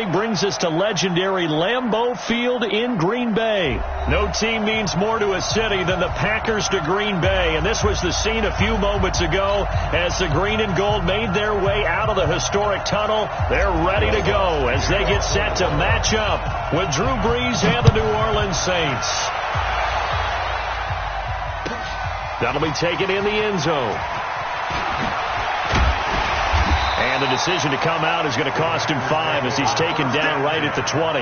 play brings us to legendary Lambeau Field in Green Bay. No team means more to a city than the Packers to Green Bay, and this was the scene a few moments ago as the green and gold made their way out of the historic tunnel. They're ready to go as they get set to match up with Drew Brees and the New Orleans Saints. That'll be taken in the end zone. And the decision to come out is going to cost him 5 as he's taken down right at the 20.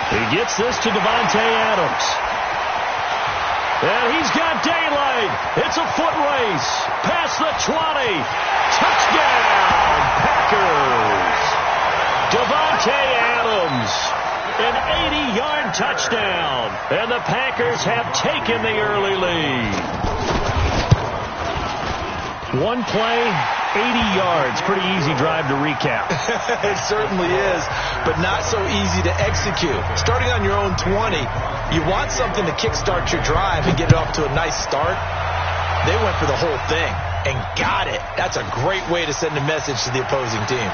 He gets this to Davante Adams. And he's got daylight. It's a foot race. Past the 20. Touchdown, Packers. Davante Adams. An 80-yard touchdown. And the Packers have taken the early lead. One play, 80 yards. Pretty easy drive to recap. It certainly is, but not so easy to execute. Starting on your own 20, you want something to kickstart your drive and get it off to a nice start. They went for the whole thing and got it. That's a great way to send a message to the opposing team.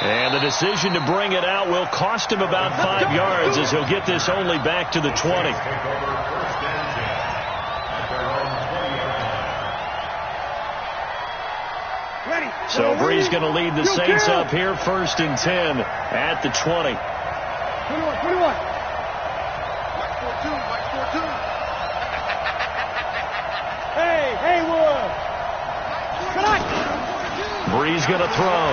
And the decision to bring it out will cost him about 5 yards as he'll get this only back to the 20. So Brees going to lead the Saints up here, 1st and 10 at the 20. 21. Hey, Haywood. Brees going to throw.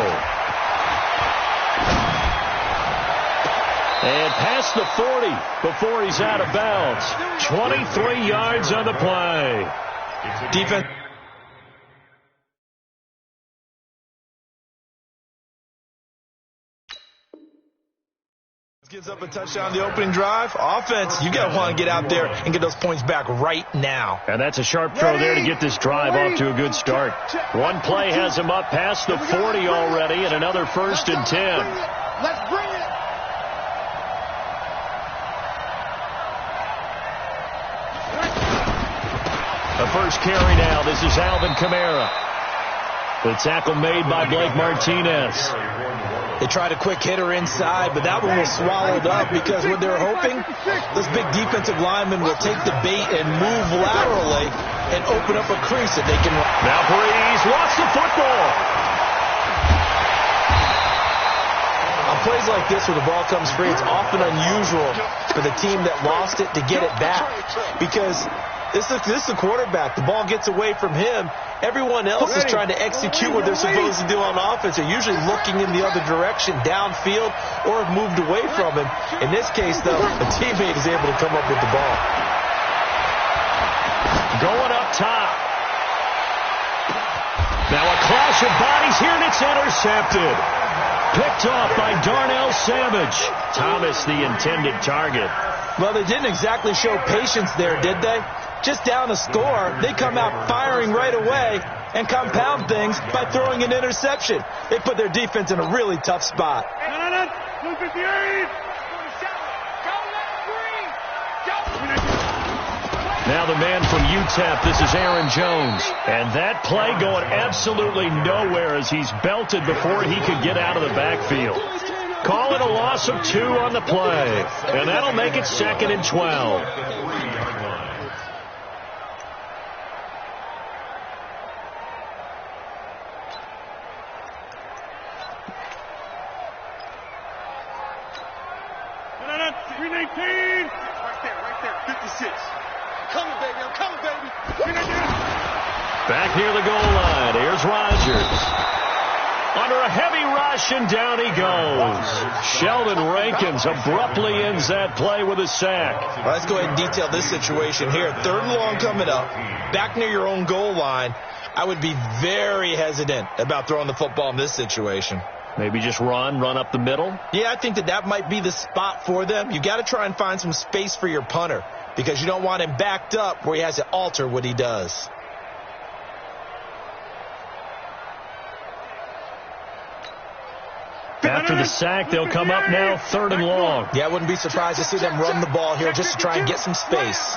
And past the 40 before he's out of bounds. 23 yards on the play. Defense. Gives up a touchdown the opening drive. Offense, you got to want to get out there and get those points back right now. And that's a sharp throw there to get this drive off to a good start. One play has him up past the 40 already, and another 1st and 10. Let's bring it. The first carry now. This is Alvin Kamara. The tackle made by Blake Martinez. They tried a quick hitter inside, but that one was swallowed up because what they're hoping, this big defensive lineman will take the bait and move laterally and open up a crease that they can run. Now Brees lost the football. On plays like this where the ball comes free, it's often unusual for the team that lost it to get it back because this is the quarterback. The ball gets away from him. Everyone else is trying to execute what they're supposed to do on offense. They're usually looking in the other direction, downfield, or have moved away from him. In this case, though, the teammate is able to come up with the ball. Going up top. Now a clash of bodies here, and it's intercepted. Picked off by Darnell Savage. Thomas, the intended target. Well, they didn't exactly show patience there, did they? Just down a score, they come out firing right away and compound things by throwing an interception. They put their defense in a really tough spot. Now the man from UTEP, this is Aaron Jones. And that play going absolutely nowhere as he's belted before he could get out of the backfield. Call it a loss of 2 on the play. And that'll make it 2nd and 12. Back near the goal line. Here's Rodgers. Under a heavy rush, and down he goes. Sheldon Rankins abruptly ends that play with a sack. Well, let's go ahead and detail this situation here. 3rd and long coming up. Back near your own goal line. I would be very hesitant about throwing the football in this situation. Maybe just run up the middle? Yeah, I think that might be the spot for them. You got to try and find some space for your punter because you don't want him backed up where he has to alter what he does. After the sack, they'll come up now 3rd and long. Yeah, I wouldn't be surprised to see them run the ball here just to try and get some space.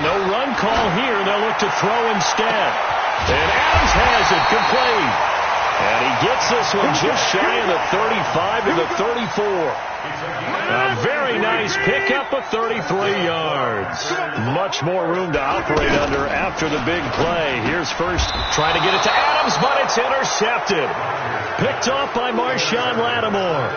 No run call here. They'll look to throw instead. And Adams has it complete. And he gets this one just shy of the 35 to the 34. A very nice pickup of 33 yards. Much more room to operate under after the big play. Here's first trying to get it to Adams, but it's intercepted. Picked off by Marshawn Lattimore.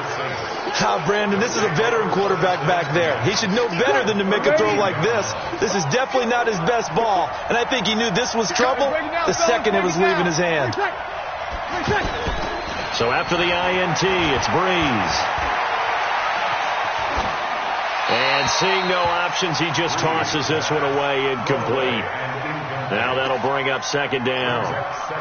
Brandon, this is a veteran quarterback back there. He should know better than to make a throw like this. This is definitely not his best ball, and I think he knew this was trouble the second it was leaving his hand. So after the INT, it's Breeze. And seeing no options, he just tosses this one away incomplete. Now that'll bring up 2nd down.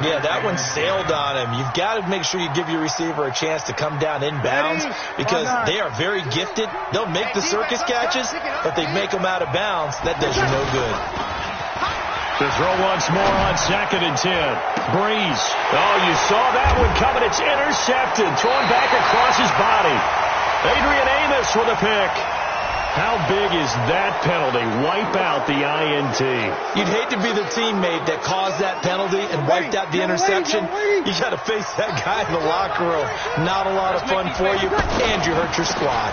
Yeah, that one sailed on him. You've got to make sure you give your receiver a chance to come down inbounds because they are very gifted. They'll make the circus catches, but they make them out of bounds. That does you no good. To throw once more on 2nd and 10. Breeze. Oh, you saw that one coming. It's intercepted. Thrown back across his body. Adrian Amos with a pick. How big is that penalty? Wipe out the INT. You'd hate to be the teammate that caused that penalty and wiped out the interception. You got to face that guy in the locker room. Not a lot of fun for you, and you hurt your squad.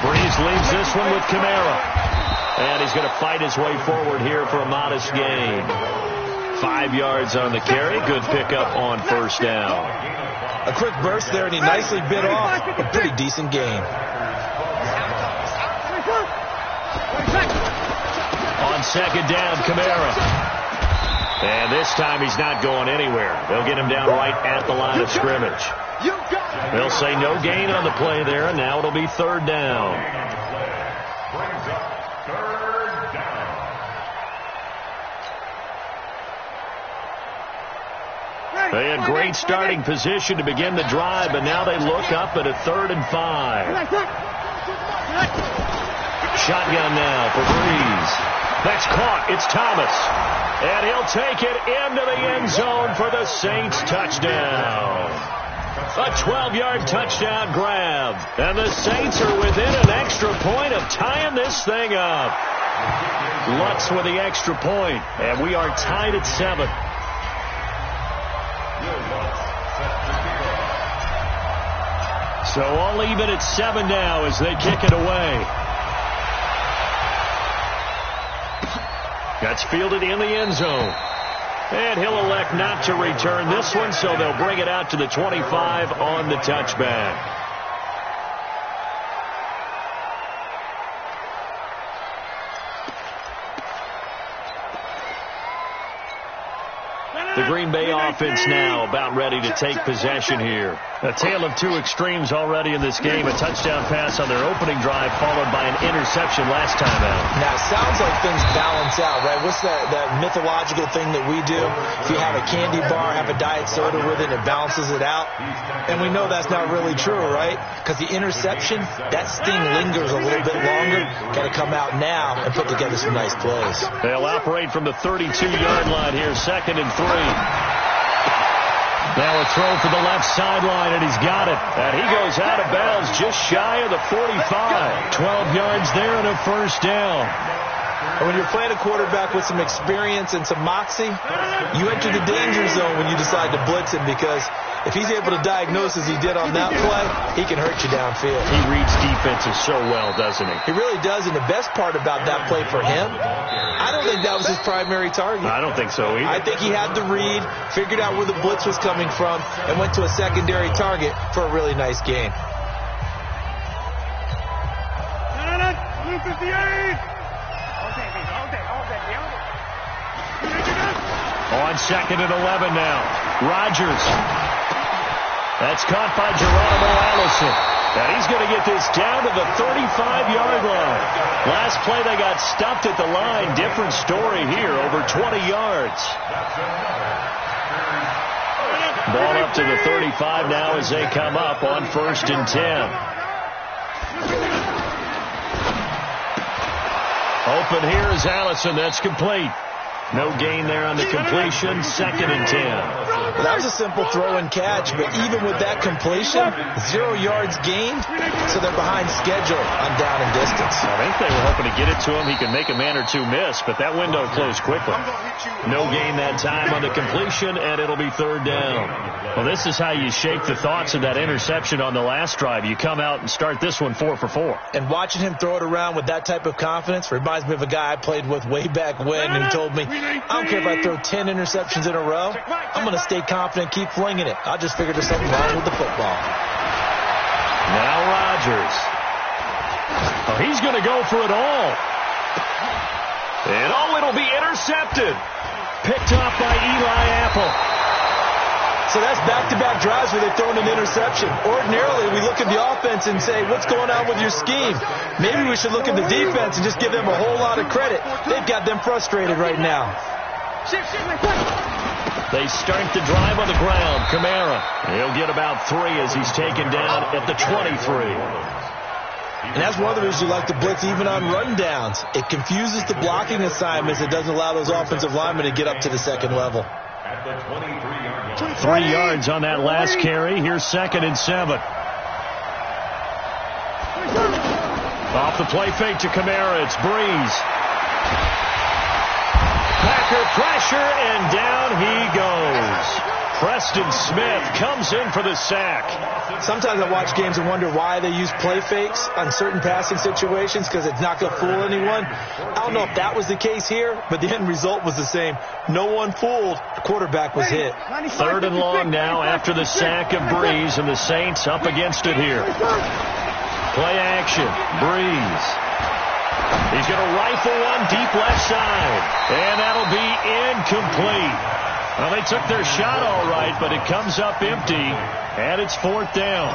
Breeze leaves this one with Kamara. And he's going to fight his way forward here for a modest gain. 5 yards on the carry. Good pickup on 1st down. A quick burst there, and he nicely bit off a pretty decent gain. On 2nd down, Kamara. And this time he's not going anywhere. They'll get him down right at the line of scrimmage. They'll say no gain on the play there, and now it'll be 3rd down. They had great starting position to begin the drive, but now they look up at a 3rd and 5. Shotgun now for Breeze. That's caught. It's Thomas. And he'll take it into the end zone for the Saints touchdown. A 12-yard touchdown grab. And the Saints are within an extra point of tying this thing up. Lutz with the extra point. And we are tied at 7. So all even at 7 now as they kick it away. That's fielded in the end zone. And he'll elect not to return this one, so they'll bring it out to the 25 on the touchback. The Green Bay offense now about ready to take possession here. A tale of two extremes already in this game. A touchdown pass on their opening drive followed by an interception last time out. Now, it sounds like things balance out, right? What's that mythological thing that we do? If you have a candy bar, have a diet soda with it, it balances it out. And we know that's not really true, right? Because the interception, that sting lingers a little bit longer. Got to come out now and put together some nice plays. They'll operate from the 32-yard line here, 2nd and 3. Now a throw for the left sideline, and he's got it. And he goes out of bounds just shy of the 45. 12 yards there and a 1st down. And when you're playing a quarterback with some experience and some moxie, you enter the danger zone when you decide to blitz him, because if he's able to diagnose as he did on that play, he can hurt you downfield. He reads defenses so well, doesn't he? He really does, and the best part about that play for him, I don't think that was his primary target. I don't think so either. I think he had the read, figured out where the blitz was coming from, and went to a secondary target for a really nice gain. 58! On 2nd and 11 now. Rodgers. That's caught by Geronimo Allison. And he's going to get this down to the 35-yard line. Last play they got stuffed at the line. Different story here, over 20 yards. Ball up to the 35 now as they come up on 1st and 10. Open here is Allison. That's complete. No gain there on the completion. 2nd and 10. Well, that was a simple throw and catch, but even with that completion, 0 yards gained, so they're behind schedule on down and distance. I think they were hoping to get it to him. He could make a man or two miss, but that window closed quickly. No gain that time on the completion, and it'll be 3rd down. Well, this is how you shake the thoughts of that interception on the last drive. You come out and start this one 4 for 4. And watching him throw it around with that type of confidence reminds me of a guy I played with way back when who told me, I don't care if I throw 10 interceptions in a row, I'm going to stay confident, keep flinging it. I just figured there's something wrong with the football. Now Rodgers. Oh, he's going to go for it all. And it'll be intercepted. Picked off by Eli Apple. So that's back-to-back drives where they're throwing an interception. Ordinarily, we look at the offense and say, what's going on with your scheme? Maybe we should look at the defense and just give them a whole lot of credit. They've got them frustrated right now. They start the drive on the ground. Kamara. He'll get about 3 as he's taken down at the 23. And that's one of the reasons you like to blitz even on rundowns. It confuses the blocking assignments. It doesn't allow those offensive linemen to get up to the second level. 3 yards on that last carry. Here's 2nd and 7. Off the play fake to Kamara. It's Breeze. Packer pressure, and down he goes. Preston Smith comes in for the sack. Sometimes I watch games and wonder why they use play fakes on certain passing situations, because it's not going to fool anyone. I don't know if that was the case here, but the end result was the same. No one fooled. The quarterback was hit. 3rd and long now after the sack of Breeze, and the Saints up against it here. Play action. Breeze. He's going to rifle one deep left side, and that'll be incomplete. Well, they took their shot all right, but it comes up empty, and it's 4th down.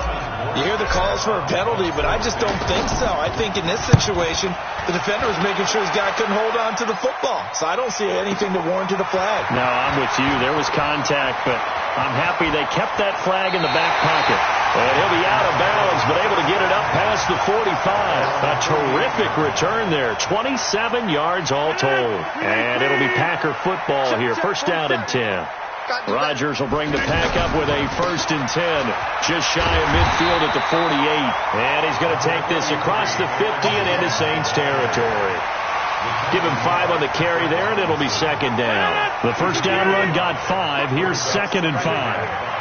You hear the calls for a penalty, but I just don't think so. I think in this situation, the defender was making sure his guy couldn't hold on to the football. So I don't see anything that warranted a flag. No, I'm with you. There was contact, but I'm happy they kept that flag in the back pocket. And he'll be out of bounds, but able to get it up past the 45. A terrific return there. 27 yards all told. And it'll be Packer football here. 1st down and 10. Rodgers will bring the Pack up with a 1st and 10. Just shy of midfield at the 48. And he's going to take this across the 50 and into Saints territory. Give him 5 on the carry there, and it'll be 2nd down. The 1st down run got 5. Here's 2nd and 5.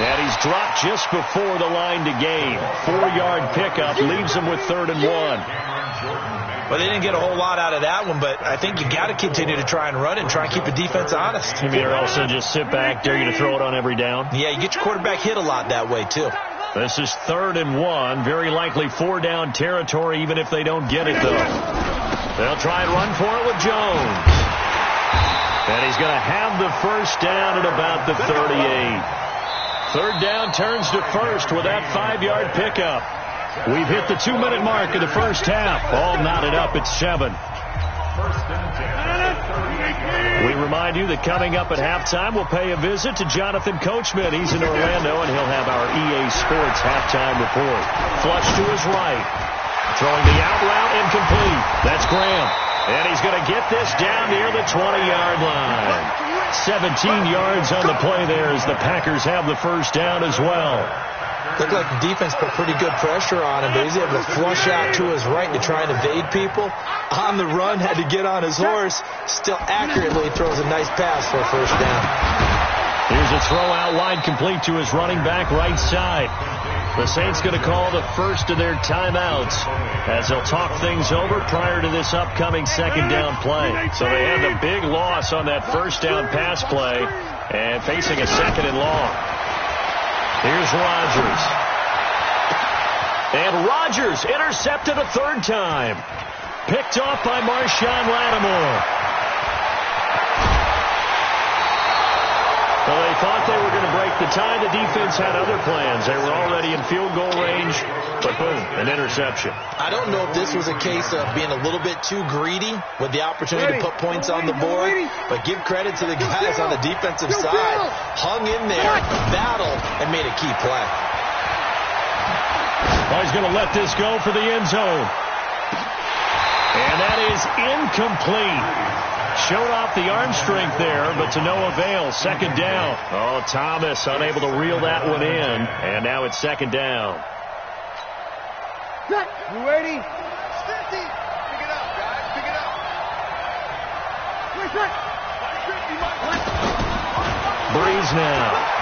And he's dropped just before the line to gain. 4-yard pickup leaves him with 3rd and 1. Well, they didn't get a whole lot out of that one, but I think you got to continue to try and run it and try and keep the defense honest. You mean or also just sit back, dare you to throw it on every down? Yeah, you get your quarterback hit a lot that way, too. This is 3rd and 1. Very likely 4-down territory, even if they don't get it, though. They'll try and run for it with Jones. And he's going to have the 1st down at about the 38. 3rd down turns to 1st with that 5-yard pickup. We've hit the 2-minute mark of the 1st half. All knotted up at 7. We remind you that coming up at halftime, we'll pay a visit to Jonathan Coachman. He's in Orlando, and he'll have our EA Sports halftime report. Flush to his right. Throwing the out route incomplete. That's Graham. And he's going to get this down near the 20-yard line. 17 yards on the play there as the Packers have the 1st down as well. Looked like the defense put pretty good pressure on him, but he's able to flush out to his right to try and evade people. On the run, had to get on his horse. Still accurately throws a nice pass for a 1st down. Here's a throw out wide complete to his running back right side. The Saints going to call the first of their timeouts as they'll talk things over prior to this upcoming 2nd down play. So they had the big loss on that 1st down pass play and facing a 2nd and long. Here's Rodgers. And Rodgers intercepted a 3rd time. Picked off by Marshawn Lattimore. Well, they thought they were going to break the tie. The defense had other plans. They were already in field goal range, but boom, an interception. I don't know if this was a case of being a little bit too greedy with the opportunity to put points on the board, but give credit to the guys on the defensive side. Hung in there, battled, and made a key play. Oh, he's going to let this go for the end zone. And that is incomplete. Showed off the arm strength there, but to no avail. Second down. Oh, Thomas unable to reel that one in. And now it's second down. You ready? Pick it up, guys. Pick it up. Breeze now.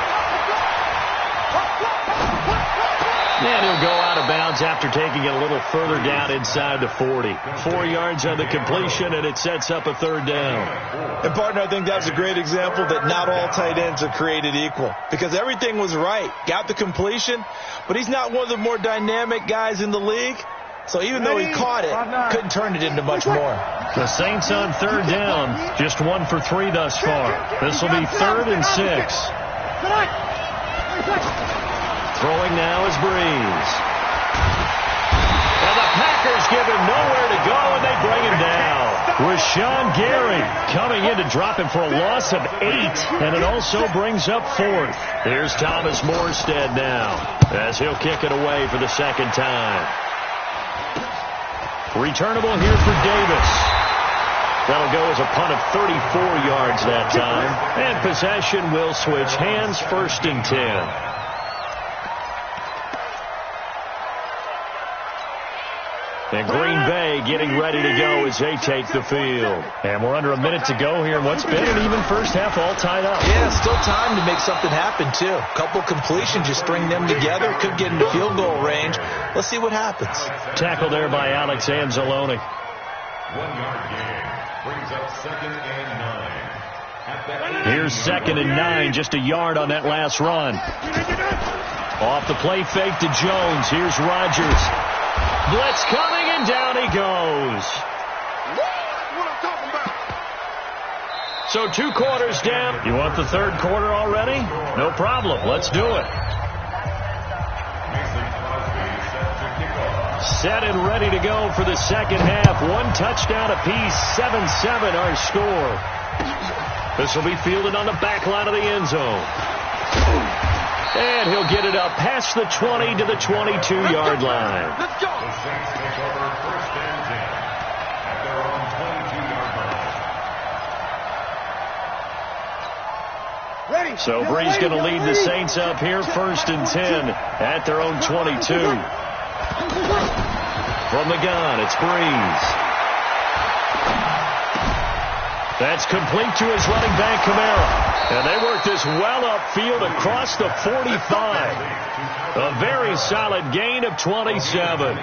And he'll go out of bounds after taking it a little further down inside the 40. 4 yards on the completion, and it sets up a third down. And, partner, I think that's a great example that not all tight ends are created equal. Because everything was right. Got the completion, but he's not one of the more dynamic guys in the league. So even though he caught it, couldn't turn it into much more. The Saints on third down, just 1 for 3 thus far. This will be 3rd and 6. Throwing now is Breeze. And the Packers give him nowhere to go, and they bring him down. Rashawn Gary coming in to drop him for a loss of 8, and it also brings up 4th. Here's Thomas Morstead now, as he'll kick it away for the second time. Returnable here for Davis. That'll go as a punt of 34 yards that time. And possession will switch hands, 1st and 10. And Green Bay getting ready to go as they take the field. And we're under a minute to go here in what's been an even first half, all tied up. Yeah, still time to make something happen, too. A couple completions, just string them together. Could get into field goal range. Let's see what happens. Tackle there by Alex Anzalone. 1 yard gain brings up 2nd and 9. Here's 2nd and 9, just a yard on that last run. Off the play fake to Jones. Here's Rodgers. Blitz coming, and down he goes. So 2 quarters down. You want the 3rd quarter already? No problem. Let's do it. Set and ready to go for the second half. 1 touchdown apiece. 7-7 our score. This will be fielded on the back line of the end zone. And he'll get it up past the 20 to the 22-yard line. Let's go. The Saints take over 1st and 10 at their own 22-yard line. So Breeze going to lead the Saints up here, 1st and 10 at their own 22. From the gun, it's Breeze. That's complete to his running back, Kamara. And they work this well upfield across the 45. A very solid gain of 27.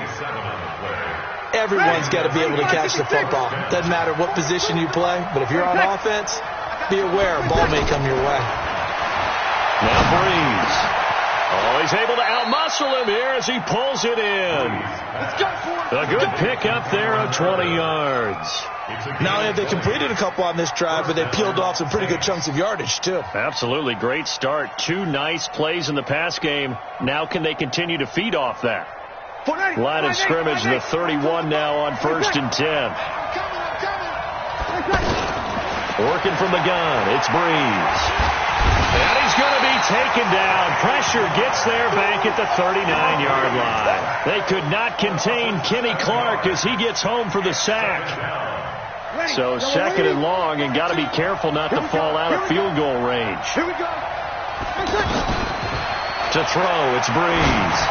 Everyone's got to be able to catch the football. Doesn't matter what position you play, but if you're on offense, be aware a ball may come your way. Now Breeze. Oh, he's able to outmuscle him here as he pulls it in. A good pick up there of 20 yards. Not only have they completed a couple on this drive, but they peeled off some pretty good chunks of yardage, too. Absolutely. Great start. 2 nice plays in the pass game. Now can they continue to feed off that? Line of scrimmage, the 31 now on 1st and 10. Working from the gun, it's Breeze. And he's going to be taken down. Pressure gets there back at the 39-yard line. They could not contain Kenny Clark as he gets home for the sack. So 2nd and long, and got to be careful not to fall out of field goal range. Here we go. To throw, it's Breeze.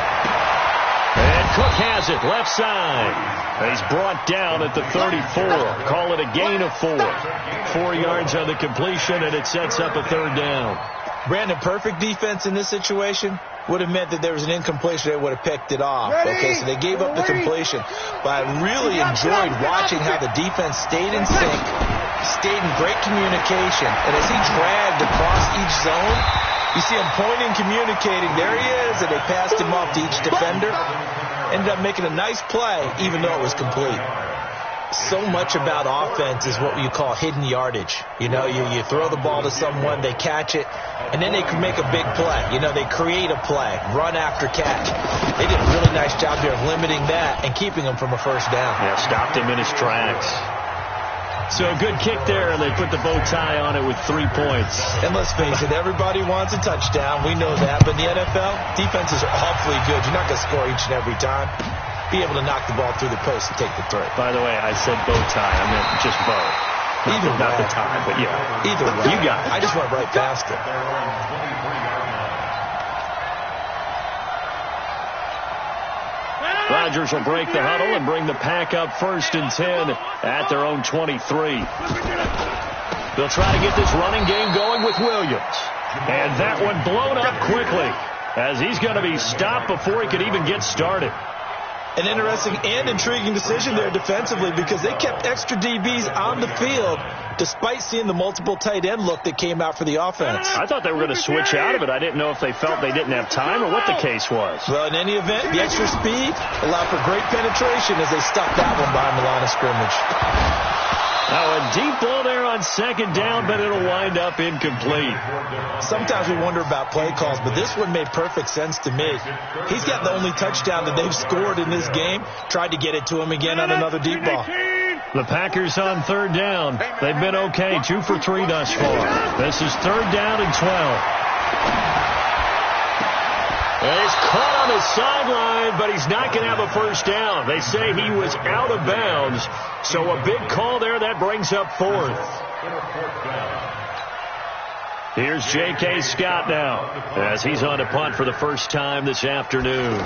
And Cook has it, left side. He's brought down at the 34. Call it a gain of 4. 4 yards on the completion, and it sets up a third down. Brandon, perfect defense in this situation would have meant that there was an incompletion. They would have picked it off. Okay, so they gave up the completion. But I really enjoyed watching how the defense stayed in sync, stayed in great communication. And as he dragged across each zone, you see him pointing, communicating. There he is, and they passed him off to each defender. Ended up making a nice play, even though it was complete. So much about offense is what you call hidden yardage. You know, you throw the ball to someone, they catch it, and then they can make a big play. You know, they create a play, run after catch. They did a really nice job here of limiting that and keeping him from a first down. Yeah, stopped him in his tracks. So good kick there, and they put the bow tie on it with 3 points. And let's face it, everybody wants a touchdown. We know that. But in the NFL, defenses are awfully good. You're not going to score each and every time. Be able to knock the ball through the post and take the throw. By the way, I said bow tie. I meant just bow. Not the tie, but yeah. Either way. You got it. I just went right past it. Rodgers will break the huddle and bring the Pack up 1st and 10 at their own 23. They'll try to get this running game going with Williams. And that one blown up quickly as he's going to be stopped before he could even get started. An interesting and intriguing decision there defensively because they kept extra DBs on the field despite seeing the multiple tight end look that came out for the offense. I thought they were going to switch out of it. I didn't know if they felt they didn't have time or what the case was. Well, in any event, the extra speed allowed for great penetration as they stuck that one behind the line of scrimmage. Now a deep ball there on 2nd down, but it'll wind up incomplete. Sometimes we wonder about play calls, but this one made perfect sense to me. He's got the only touchdown that they've scored in this game. Tried to get it to him again on another deep ball. The Packers on 3rd down. They've been okay, 2 for 3 thus far. This is 3rd down and 12. And he's caught on the sideline, but he's not going to have a first down. They say he was out of bounds. So a big call there. That brings up 4th. Here's J.K. Scott now as he's on to punt for the first time this afternoon.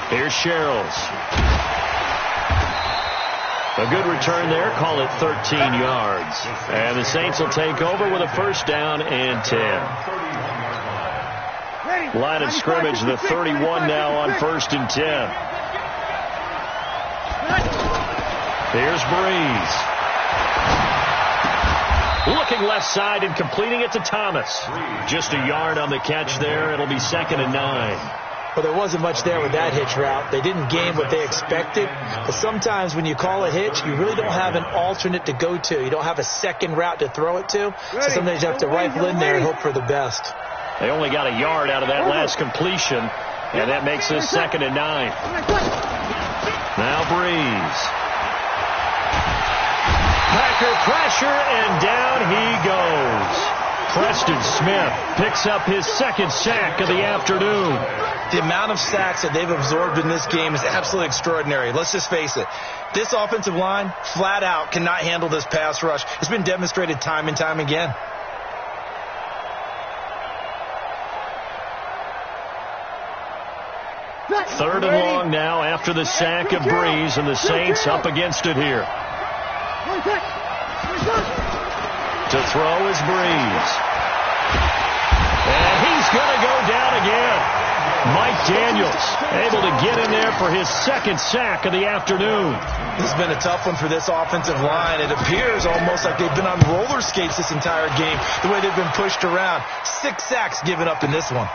Here's Sherrills. A good return there. Call it 13 yards. And the Saints will take over with a first down and 10. Line of scrimmage, the 31 now on 1st and 10. Here's Breeze. Looking left side and completing it to Thomas. Just a yard on the catch there. It'll be 2nd and 9. Well, there wasn't much there with that hitch route. They didn't gain what they expected. But sometimes when you call a hitch, you really don't have an alternate to go to. You don't have a second route to throw it to. So sometimes you have to rifle in there and hope for the best. They only got a yard out of that last completion, and that makes this 2nd and 9. Now Breeze. Packer pressure, and down he goes. Preston Smith picks up his 2nd sack of the afternoon. The amount of sacks that they've absorbed in this game is absolutely extraordinary. Let's just face it. This offensive line, flat out, cannot handle this pass rush. It's been demonstrated time and time again. Third and long now after the sack of Breeze, and the Saints up against it here. To throw is Breeze. And he's going to go down again. Mike Daniels able to get in there for his 2nd sack of the afternoon. This has been a tough one for this offensive line. It appears almost like they've been on roller skates this entire game, the way they've been pushed around. 6 sacks given up in this one.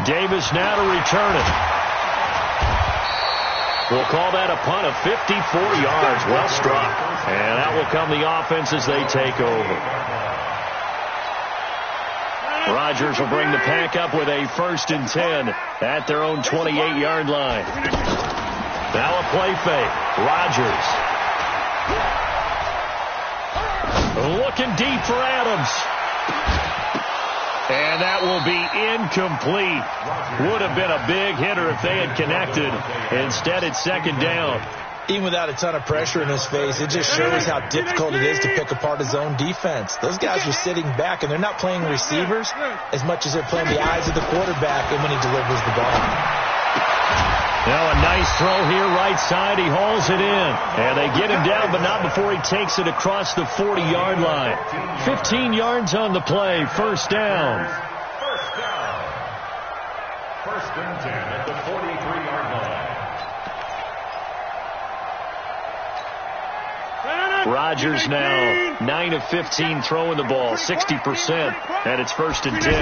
Davis now to return it. We'll call that a punt of 54 yards. Well struck. And out will come the offense as they take over. Rodgers will bring the Pack up with a 1st and 10 at their own 28-yard line. Now a play fake. Rodgers. Looking deep for Adams. And that will be incomplete. Would have been a big hitter if they had connected. Instead, it's 2nd down. Even without a ton of pressure in his face, it just shows how difficult it is to pick apart his own defense. Those guys are sitting back, and they're not playing receivers as much as they're playing the eyes of the quarterback and when he delivers the ball. Now a nice throw here, right side. He hauls it in. And they get him down, but not before he takes it across the 40-yard line. 15 yards on the play. 1st down. 1st and 10 at the 43-yard line. Rodgers now 9 of 15 throwing the ball, 60%, and it's 1st and 10.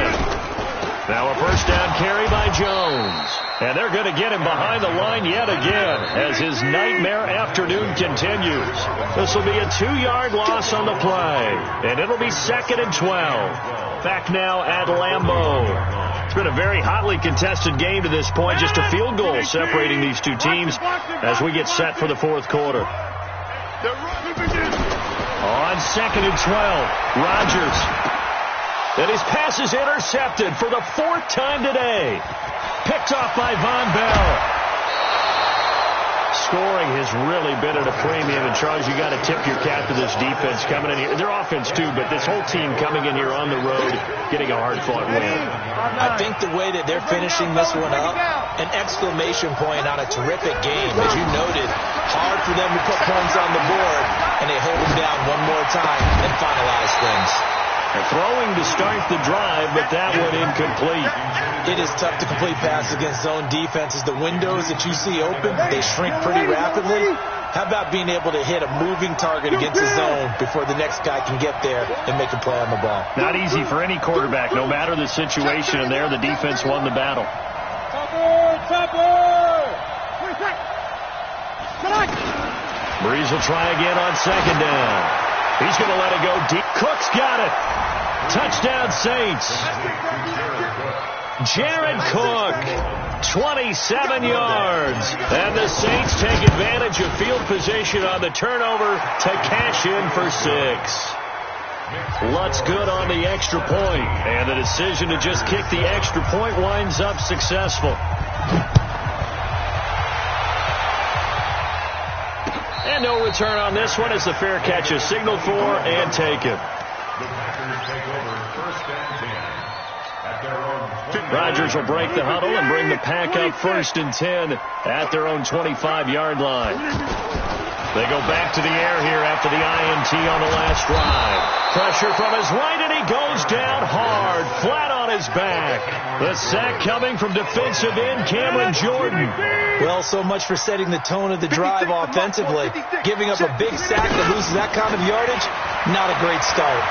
Now a first down carry by Jones. And they're going to get him behind the line yet again as his nightmare afternoon continues. This will be a 2-yard loss on the play, and it'll be 2nd and 12. Back now at Lambeau. It's been a very hotly contested game to this point. Just a field goal separating these two teams as we get set for the fourth quarter. On 2nd and 12, Rodgers. And his pass is intercepted for the 4th time today. Picked off by Von Bell. Scoring has really been at a premium. And, Charles, you got to tip your cap to this defense coming in here. Their offense, too, but this whole team coming in here on the road, getting a hard-fought win. I think the way that they're finishing this one up, an exclamation point on a terrific game. As you noted, hard for them to put points on the board, and they hold them down one more time and finalize things. They're throwing to start the drive, but that one incomplete. It is tough to complete passes against zone defenses. The windows that you see open, they shrink pretty rapidly. How about being able to hit a moving target against the zone before the next guy can get there and make a play on the ball? Not easy for any quarterback, no matter the situation, and there the defense won the battle. Breeze will try again on 2nd down. He's going to let it go deep. Cook's got it. Touchdown, Saints. Jared Cook, 27 yards. And the Saints take advantage of field position on the turnover to cash in for 6. Lutz good on the extra point. And the decision to just kick the extra point winds up successful. And no return on this one as the fair catch is signaled for and taken. Rodgers will break the huddle and bring the pack up 1st and 10 at their own 25-yard line. They go back to the air here after the INT on the last drive. Pressure from his right, and he goes down hard, flat on his back. The sack coming from defensive end Cameron Jordan. Well, so much for setting the tone of the drive offensively. Giving up a big sack that loses that kind of yardage, not a great start.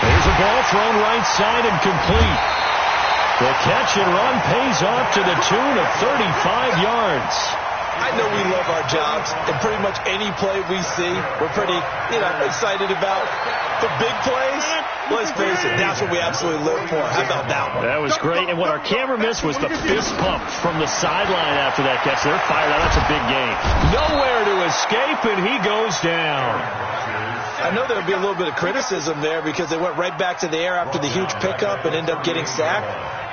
There's a ball thrown right side and complete. The catch and run pays off to the tune of 35 yards. I know we love our jobs, and pretty much any play we see, we're pretty, excited about. The big plays, let's face it, that's what we absolutely live for. How about that one? That was great, and what our camera missed was the fist pump from the sideline after that catch. They're fired out. That's a big game. Nowhere to escape, and he goes down. I know there'll be a little bit of criticism there because they went right back to the air after the huge pickup and end up getting sacked.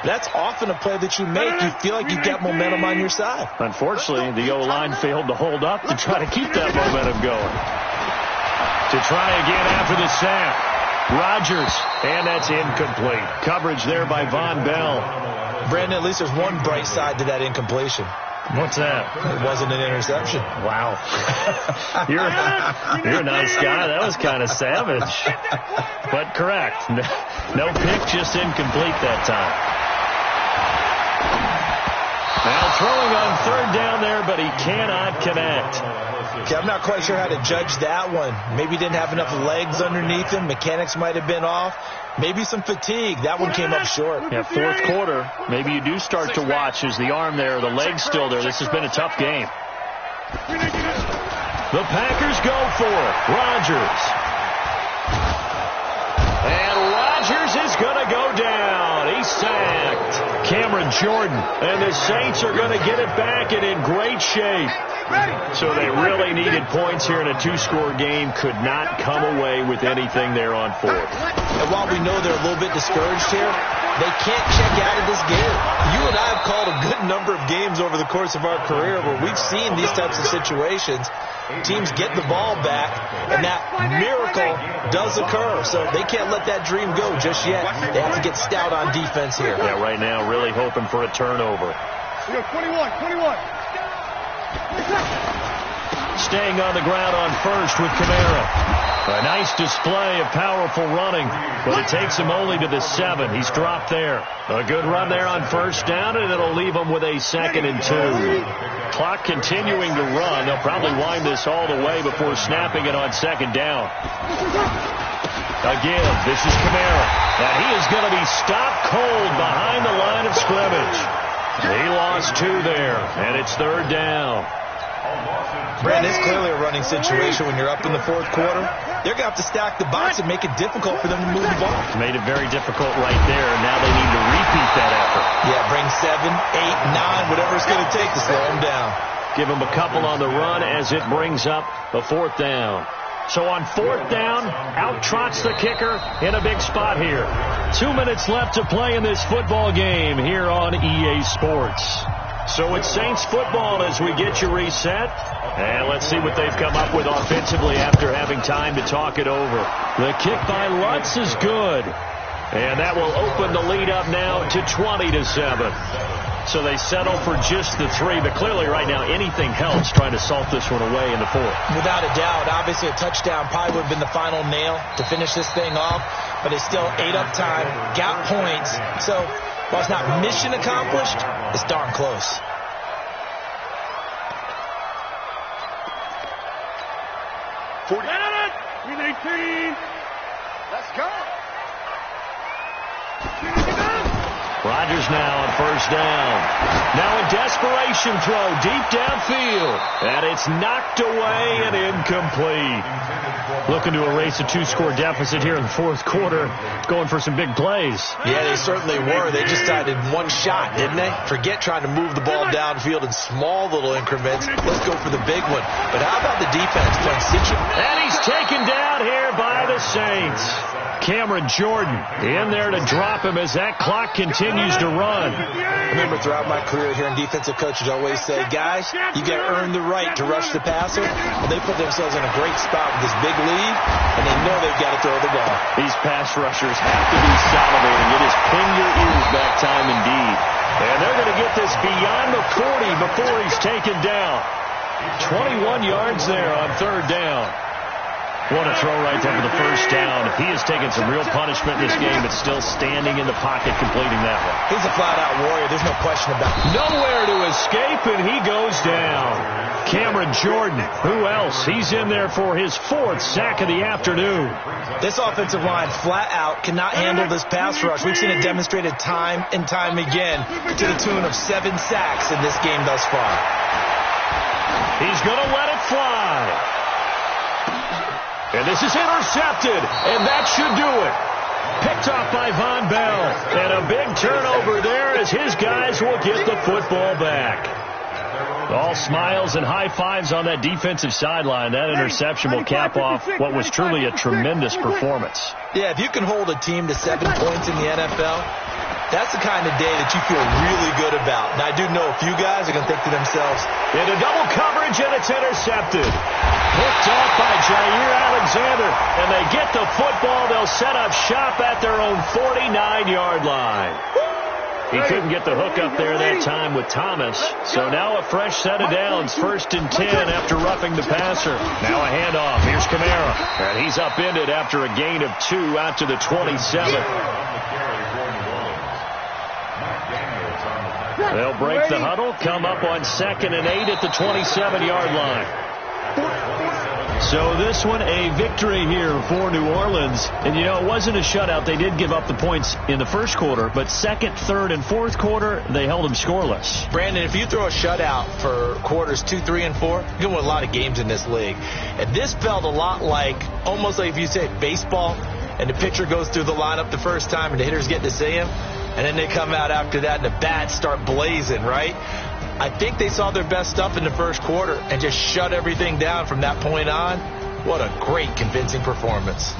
That's often a play that you make. You feel like you've got momentum on your side. Unfortunately, the O-line failed to hold up to try to keep that momentum going. To try again after the sack. Rodgers, and that's incomplete. Coverage there by Von Bell. Brandon, at least there's one bright side to that incompletion. What's that? It wasn't an interception. Wow. You're a nice guy. That was kind of savage. But correct. No pick, just incomplete that time. Now throwing on 3rd down there, but he cannot connect. Okay, I'm not quite sure how to judge that one. Maybe he didn't have enough legs underneath him. Mechanics might have been off. Maybe some fatigue. That one came up short. Yeah, 4th quarter. Maybe you do start to watch as the arm there, the leg's still there. This has been a tough game. The Packers go for it. Rodgers. And Rodgers is going to go down. He's sacked. Cameron Jordan. And the Saints are going to get it back and in great shape. So they really needed points here in a 2-score game. Could not come away with anything there on 4th. And while we know they're a little bit discouraged here, they can't check out of this game. You and I have called a good number of games over the course of our career where we've seen these types of situations. Teams get the ball back, and that miracle does occur. So they can't let that dream go just yet. They have to get stout on defense here. Yeah, right now really hoping for a turnover. 21. Staying on the ground on 1st with Kamara. A nice display of powerful running, but it takes him only to the 7. He's dropped there. A good run there on 1st down, and it'll leave him with a 2nd and 2. Clock continuing to run. They'll probably wind this all the way before snapping it on 2nd down. Again, this is Kamara. And he is going to be stopped cold behind the line of scrimmage. He lost 2 there, and it's 3rd down. Brandon, it's clearly a running situation when you're up in the fourth quarter. They're going to have to stack the box and make it difficult for them to move the ball. It's made it very difficult right there, and now they need to repeat that effort. Yeah, bring 7, 8, 9, whatever it's going to take to slow them down. Give them a couple on the run as it brings up a fourth down. So on fourth down, out trots the kicker in a big spot here. 2 minutes left to play in this football game here on EA Sports. So it's Saints football as we get you reset. And let's see what they've come up with offensively after having time to talk it over. The kick by Lutz is good. And that will open the lead up now to 20-7. So they settle for just the 3. But clearly right now anything helps trying to salt this one away in the fourth. Without a doubt. Obviously a touchdown probably would have been the final nail to finish this thing off. But it's still ate up time, got points. So while it's not mission accomplished, it's darn close. Win 18. Let's go. Rodgers now on first down. Now a desperation throw deep downfield. And it's knocked away and incomplete. Looking to erase a 2-score deficit here in the fourth quarter. Going for some big plays. Yeah, they certainly were. They just decided one shot, didn't they? Forget trying to move the ball downfield in small little increments. Let's go for the big one. But how about the defense playing situation? And he's taken down here by the Saints. Cameron Jordan in there to drop him as that clock continues to run. I remember throughout my career hearing defensive coaches always say, guys, you got to earn the right to rush the passer. Well, they put themselves in a great spot with this big lead, and they know they've got to throw the ball. These pass rushers have to be salivating. It is pin your ears back time indeed. And they're going to get this beyond the 40 before he's taken down. 21 yards there on third down. What a throw right there for the first down. He has taken some real punishment in this game, but still standing in the pocket completing that one. He's a flat-out warrior. There's no question about it. Nowhere to escape, and he goes down. Cameron Jordan, who else? He's in there for his 4th sack of the afternoon. This offensive line flat-out cannot handle this pass rush. We've seen it demonstrated time and time again to the tune of 7 sacks in this game thus far. He's going to let it fly. And this is intercepted, and that should do it. Picked off by Von Bell. And a big turnover there as his guys will get the football back. All smiles and high fives on that defensive sideline. That interception will cap off what was truly a tremendous performance. Yeah, if you can hold a team to 7 points in the NFL, that's the kind of day that you feel really good about. And I do know a few guys are going to think to themselves, into double coverage, and it's intercepted. Picked off by Jair Alexander, and they get the football. They'll set up shop at their own 49-yard line. He couldn't get the hook up there that time with Thomas. So now a fresh set of downs, 1st and 10 after roughing the passer. Now a handoff. Here's Kamara. And he's upended after a gain of 2 out to the 27. They'll break the huddle, come up on 2nd and 8 at the 27-yard line. So this one a victory here for New Orleans. And, you know, it wasn't a shutout. They did give up the points in the first quarter. But 2nd, 3rd, and 4th quarter, they held them scoreless. Brandon, if you throw a shutout for quarters 2, 3, and 4, you're going to win a lot of games in this league. And this felt a lot like, almost like if you say baseball, and the pitcher goes through the lineup the first time and the hitters get to see him. And then they come out after that and the bats start blazing, right? I think they saw their best stuff in the first quarter and just shut everything down from that point on. What a great, convincing performance.